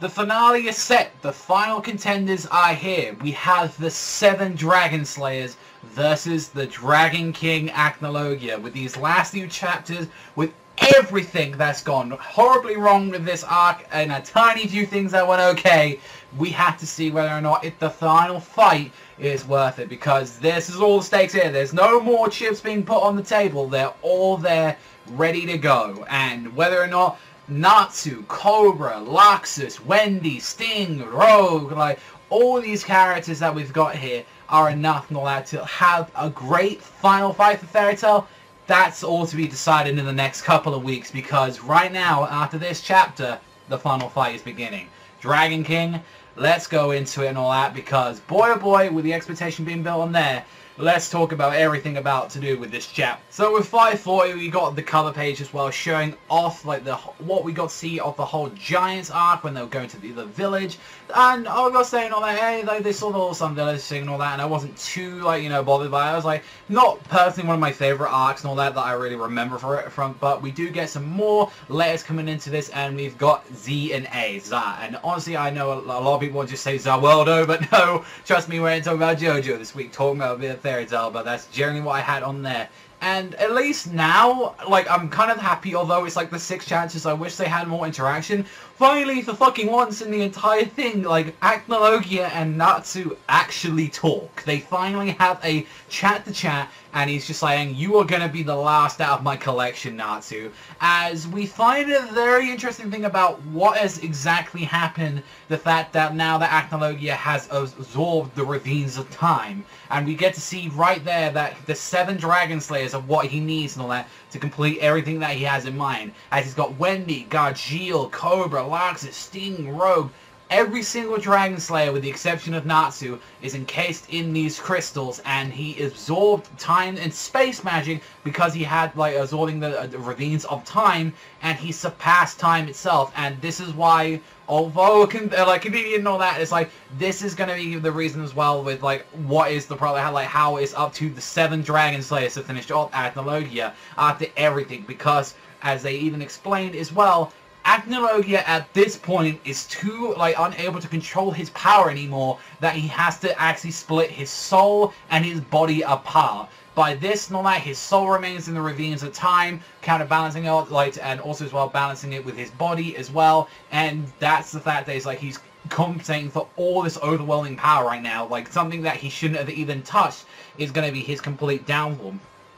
The finale is set. The final contenders are here. We have the 7 Dragon Slayers versus the Dragon King Acnologia. With these last few chapters, with everything that's gone horribly wrong with this arc, and a tiny few things that went okay, we have to see whether or not if the final fight is worth it. Because this is all the stakes here. There's no more chips being put on the table. They're all there, ready to go. And whether or not Natsu, Cobra, Laxus, Wendy, Sting, Rogue, like all these characters that we've got here are enough and all that to have a great final fight for Fairy Tail. That's all to be decided in the next couple of weeks, because right now, after this chapter, the final fight is beginning. Dragon King, let's go into it and all that, because boy oh boy, with the expectation being built on there, let's talk about everything about to do with this chapter. So with 540, we got the cover page as well, showing off like what we got to see of the whole Giants arc when they were going to the village. And I was saying all that, hey, like, they saw the little Sun Village thing and all that, and I wasn't too, like, you know, bothered by it. I was like, not personally one of my favorite arcs and all that I really remember from, but we do get some more letters coming into this, and we've got Z and A, Za. And honestly, I know a lot of people just say Zaweldo, but no, trust me, we're going to talk about JoJo this week, talking about a bit of Fairy Tail, but that's generally what I had on there. And at least now, like, I'm kind of happy, although it's like the 6 chances, I wish they had more interaction. Finally, for fucking once in the entire thing, like, Acnologia and Natsu actually talk. They finally have a chat-to-chat, and he's just saying, you are going to be the last out of my collection, Natsu. As we find a very interesting thing about what has exactly happened, the fact that now that Acnologia has absorbed the ravines of time, and we get to see right there that the 7 Dragon Slayers of what he needs and all that to complete everything that he has in mind. As he's got Wendy, Gargiel, Cobra, Laxus, Sting, Rogue. Every single Dragon Slayer, with the exception of Natsu, is encased in these crystals, and he absorbed time and space magic because he had, like, absorbing the ravines of time, and he surpassed time itself. And this is why, although like convenient and all that, it's like this is gonna be the reason as well with like what is the problem, like how it's up to the 7 Dragon Slayers to finish off Acnologia after everything, because as they even explained as well, Acnologia at this point is too, like, unable to control his power anymore, that he has to actually split his soul and his body apart. By this and all that, his soul remains in the ravines of time, counterbalancing it, like, and also as well balancing it with his body as well. And that's the fact that it's like he's compensating for all this overwhelming power right now. Like, something that he shouldn't have even touched is going to be his complete downfall.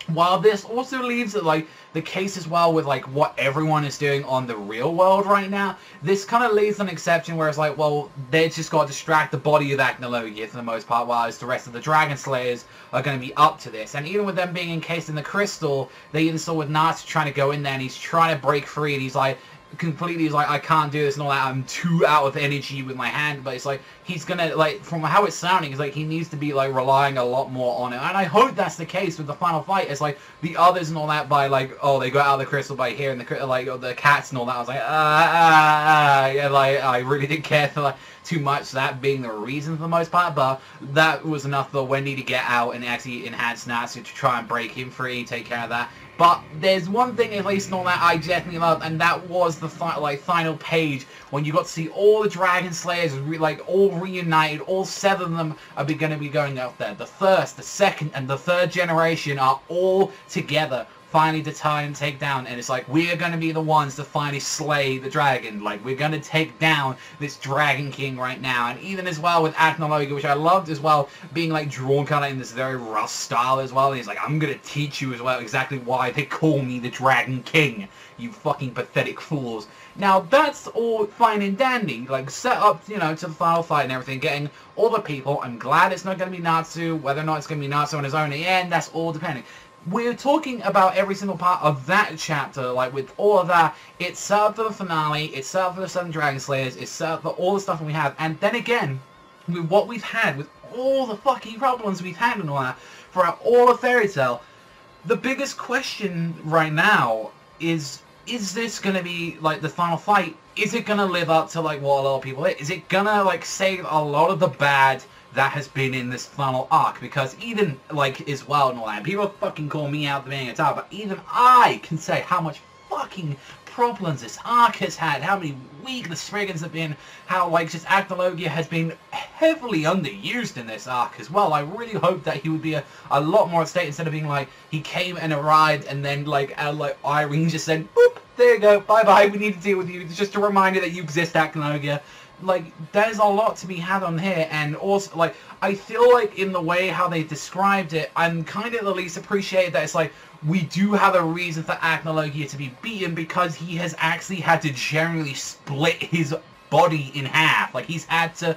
While this also leaves like the case as well with like what everyone is doing on the real world right now, this kind of leaves an exception where it's like, well, they just got to distract the body of Acnologia for the most part, while the rest of the Dragon Slayers are going to be up to this. And even with them being encased in the crystal, they even saw with Natsu trying to go in there, and he's trying to break free, and he's like, completely is like, I can't do this and all that, I'm too out of energy with my hand. But it's like he's gonna, like, from how it's sounding, it's like he needs to be like relying a lot more on it, and I hope that's the case with the final fight. It's like the others and all that, by like, oh, they got out of the crystal by hearing the like the cats and all that. I was like, yeah, like I really didn't care for like too much that being the reason for the most part, but that was enough for Wendy to get out and actually enhance Natsu to try and break him free, take care of that. But there's one thing, at least, and all that I definitely loved, and that was the final page when you got to see all the Dragon Slayers all reunited. All 7 of them are going to be going out there. The first, the second, and the third generation are all together, finally to try and take down, and it's like, we're going to be the ones to finally slay the dragon. Like, we're going to take down this Dragon King right now. And even as well with Acnologia, which I loved as well, being like drawn kind of in this very rough style as well. And he's like, I'm going to teach you as well exactly why they call me the Dragon King, you fucking pathetic fools. Now, that's all fine and dandy, like, set up, you know, to the final fight and everything, getting all the people. I'm glad it's not going to be Natsu. Whether or not it's going to be Natsu on his own in the end, that's all depending. We're talking about every single part of that chapter, like with all of that. It's set up for the finale, it's set up for the 7 Dragon Slayers, it's set up for all the stuff that we have. And then again, with what we've had, with all the fucking problems we've had and all that, throughout all of Fairy Tail, the biggest question right now is this going to be, like, the final fight? Is it going to live up to, like, what a lot of people hate? Is it going to, like, save a lot of the bad that has been in this final arc? Because even, like, as well and all that, people fucking call me out for being a top, but even I can say how much fucking problems this arc has had, how many weak the Spriggans have been, how like just Acnologia has been heavily underused in this arc as well. I really hope that he would be a lot more at stake instead of being like, he came and arrived and then like Irene just said, boop, there you go, bye bye, we need to deal with you. It's just a reminder that you exist, Acnologia. Like, there's a lot to be had on here, and also, like, I feel like in the way how they described it, I'm kind of at least appreciated that it's like, we do have a reason for Acnologia to be beaten because he has actually had to generally split his body in half. Like, he's had to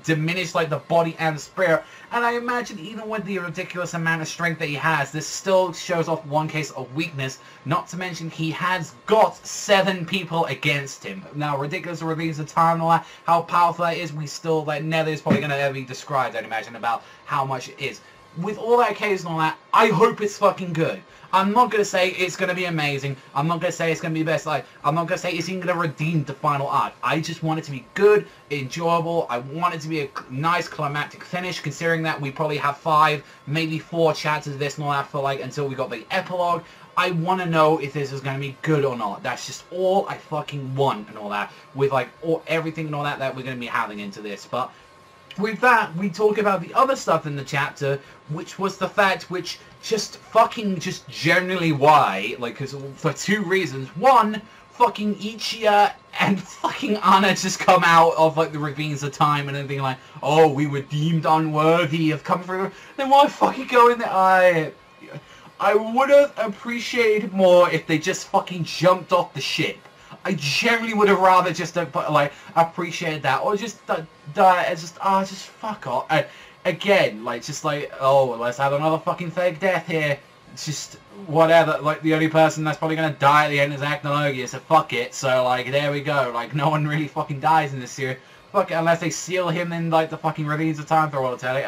diminish, like, the body and the spirit. And I imagine even with the ridiculous amount of strength that he has, this still shows off one case of weakness. Not to mention, he has got 7 people against him. Now, ridiculous release of time and all that, how powerful that is, we still, like, never is probably going to ever be described, I'd imagine, about how much it is. With all that case and all that, I hope it's fucking good. I'm not going to say it's going to be amazing. I'm not going to say it's going to be the best. Like, I'm not going to say it's even going to redeem the final arc. I just want it to be good, enjoyable. I want it to be a nice climactic finish, considering that we probably have 5, maybe 4 chapters of this and all that for, like, until we got the epilogue. I want to know if this is going to be good or not. That's just all I fucking want and all that. With, like, everything and all that we're going to be having into this. But with that, we talk about the other stuff in the chapter, which was the fact which just generally why, like, cause for 2 reasons. One, fucking Ichiya and fucking Anna just come out of, like, the ravines of time and everything like, oh, we were deemed unworthy of coming through. Then why fucking go in there? I would have appreciated more if they just fucking jumped off the ship. I generally would have rather just like appreciated that, or just just fuck off. Again, like, just like, oh, let's have another fucking fake death here. It's just whatever. Like, the only person that's probably gonna die at the end is Acnologia, so fuck it. So like, there we go. Like, no one really fucking dies in this series. Fuck it, unless they seal him in like the fucking ravines of time for all eternity.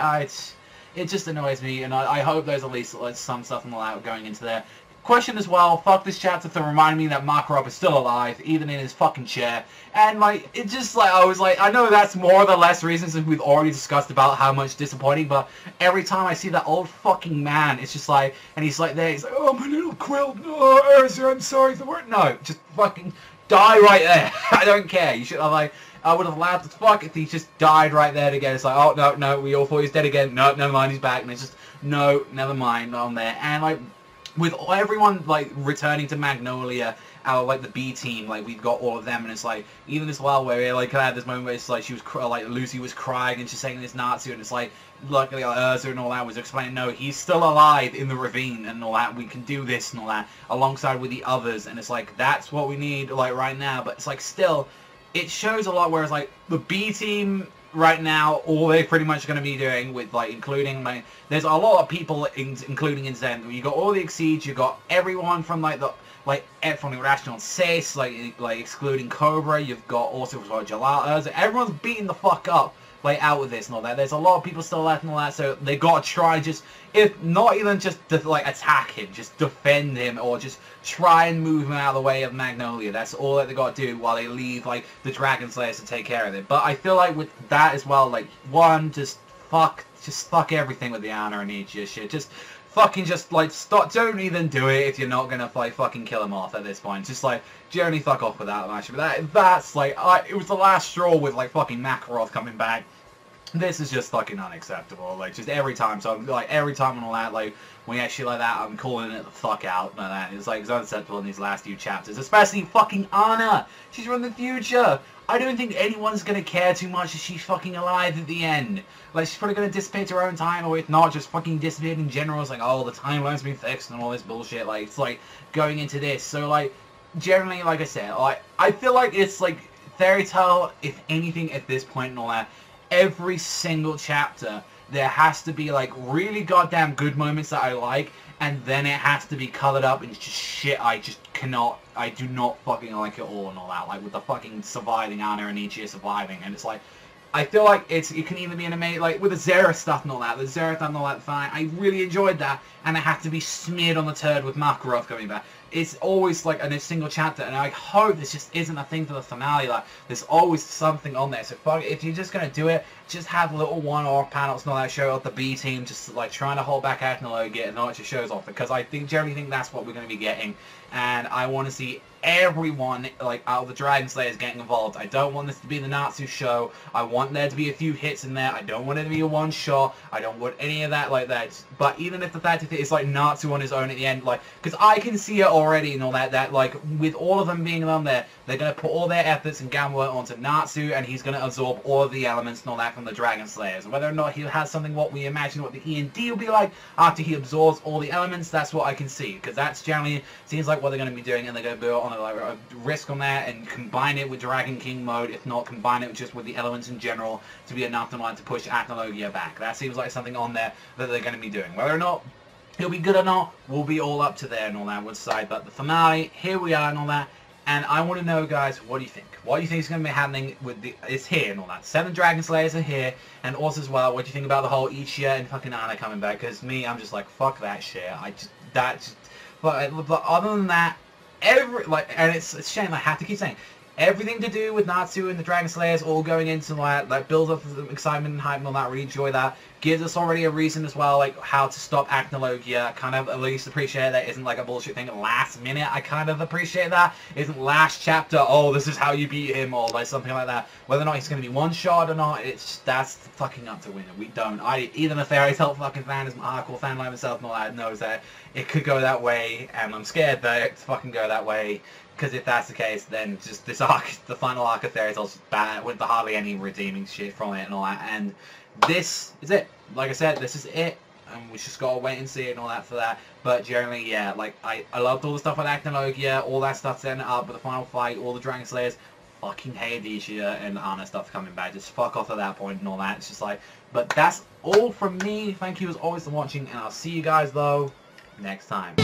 It just annoys me, and I hope there's at least like some stuff and all that going into there. Question as well, fuck this chapter to remind me that Makarov is still alive, even in his fucking chair. And, like, it just, like, I was like, I know that's more or less reasons that we've already discussed about how much disappointing, but every time I see that old fucking man, it's just like, and he's like there, he's like, oh, my little quilt, oh, Urza, I'm sorry for the word. No, just fucking die right there. I don't care. You should have, like, I would have laughed as fuck if he just died right there again. It's like, oh, no, we all thought he's dead again. No, never mind, he's back. And it's just, no, never mind, on there. And, like, with everyone, like, returning to Magnolia, out of, like, the B team, like, we've got all of them, and it's like, even as well, where, like, I had this moment where it's like, she was, like, Lucy was crying, and she's saying this Nazi, and it's like, luckily, Urza and all that was explaining, no, he's still alive in the ravine, and all that, we can do this, and all that, alongside with the others, and it's like, that's what we need, like, right now, but it's like, still, it shows a lot, whereas, like, the B team right now, all they're pretty much going to be doing with, like, including, like, there's a lot of people, including in Zen. You got all the Exceeds, you got everyone from, like, from the Irrational Sis, like, excluding Cobra, you've got also, like, Jalal, everyone's beating the fuck up, like, out with this and all that. There's a lot of people still left and all that, so they got to try just, if not even just, like, attack him, just defend him, or just try and move him out of the way of Magnolia. That's all that they got to do while they leave, like, the Dragon Slayers to take care of it. But I feel like with that as well, like, one, just fuck everything with the Anna and Ichiya shit. Just fucking like, stop, don't even do it if you're not gonna, like, fucking kill him off at this point. Just, like, generally fuck off with that, actually. But that's, like, it was the last straw with, like, fucking Makarov coming back. This is just fucking unacceptable, like, just every time, so, like, every time and all that, like, when you actually like that, I'm calling it the fuck out, like that, it's, like, it's unacceptable in these last few chapters, especially fucking Anna, she's from the future. I don't think anyone's gonna care too much if she's fucking alive at the end. Like, she's probably gonna dissipate to her own time, or if not, just fucking dissipate in general. It's like, oh, the timeline's been fixed and all this bullshit. Like, it's like going into this. So, like, generally, like I said, like, I feel like it's like Fairy Tail, if anything, at this point and all that. Every single chapter, there has to be, like, really goddamn good moments that I like, and then it has to be colored up and just shit I do not fucking like it all and all that, like, with the fucking surviving Anna and Ichiya surviving, and it's like, I feel like it can either be an amazing, like, with the Zera stuff and all that, fine, I really enjoyed that, and it had to be smeared on the turd with Makarov coming back. it's always like in a single chapter, and I hope this just isn't a thing for the finale. Like, there's always something on there. So fuck, if you're just gonna do it, just have little one-off panels and all that, show off the B team, just like trying to hold back Acnologia, and not just shows off, because I generally think that's what we're gonna be getting, and I want to see everyone, like, out of the Dragon Slayers getting involved. I don't want this to be the Natsu show. I want there to be a few hits in there. I don't want it to be a one-shot. I don't want any of that like that. But even if the fact that it's like Natsu on his own at the end, like, because I can see it already and all that, like, with all of them being on there, they're going to put all their efforts and gamble onto Natsu, and he's going to absorb all of the elements and all that from the Dragon Slayers. Whether or not he has something what we imagine what the E&D will be like after he absorbs all the elements, that's what I can see. Because that's generally seems like what they're going to be doing, and they're going to build on a risk on that and combine it with Dragon King mode, if not combine it just with the elements in general to be enough to push Acnologia back. That seems like something on there that they're going to be doing. Whether or not it'll be good or not will be all up to there and all that would side, but the finale, here we are and all that, and I want to know, guys, what do you think? What do you think is going to be happening with the, it's here and all that. 7 Dragon Slayers are here, and also as well, what do you think about the whole Ichiya and fucking Ana coming back? Because me, I'm just like, fuck that shit. But other than that, and it's a shame I have to keep saying, everything to do with Natsu and the Dragon Slayers all going into like build up the excitement and hype and all that, really enjoy that. Gives us already a reason as well, like how to stop Acnologia. Kind of at least appreciate that isn't like a bullshit thing last minute. I kind of appreciate that. Isn't last chapter, oh, this is how you beat him, or like something like that. Whether or not he's going to be one shot or not, that's fucking up to winner. We don't. Even a Fairy Tail fucking fan, is a hardcore fan like myself and all that, knows that it could go that way, and I'm scared that it fucking go that way. Because if that's the case, then just this arc, the final arc of Fairy Tail's bad, with hardly any redeeming shit from it and all that. And this is it. Like I said, this is it. And we just gotta wait and see it and all that for that. But generally, yeah, like, I loved all the stuff with Acnologia, all that stuff setting it up, but the final fight, all the Dragon Slayers, fucking hated Ichiya and Ana stuff coming back. Just fuck off at that point and all that. It's just like, but that's all from me. Thank you as always for watching, and I'll see you guys, though, next time.